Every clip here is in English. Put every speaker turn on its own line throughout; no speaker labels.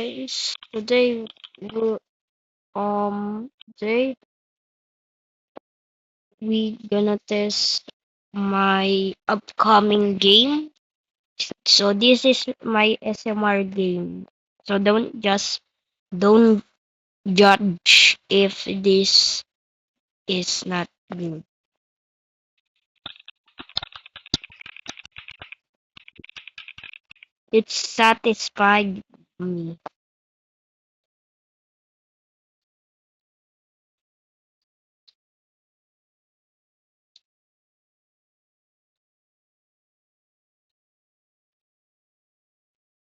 guys. We today we gonna test my upcoming game. So this is my SMR game. So don't judge if this is not good. It satisfied me.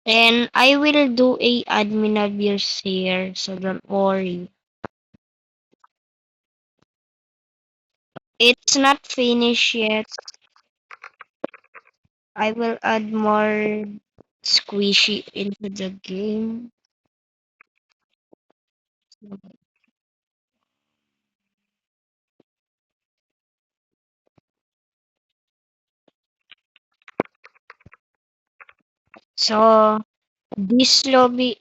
And I will do a admin abuse here, so don't worry. It's not finished yet. I will add more squishy into the game. So this lobby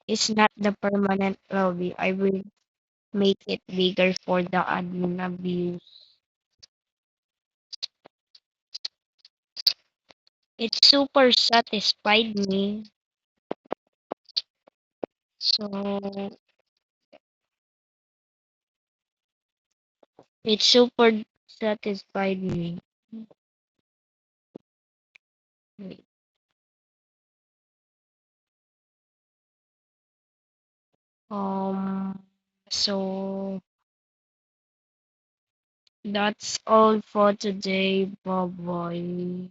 is not the permanent lobby. I will make it bigger for the admin abuse. It super satisfied me. So it super satisfied me. Wait. Um so that's all for today. Bye bye.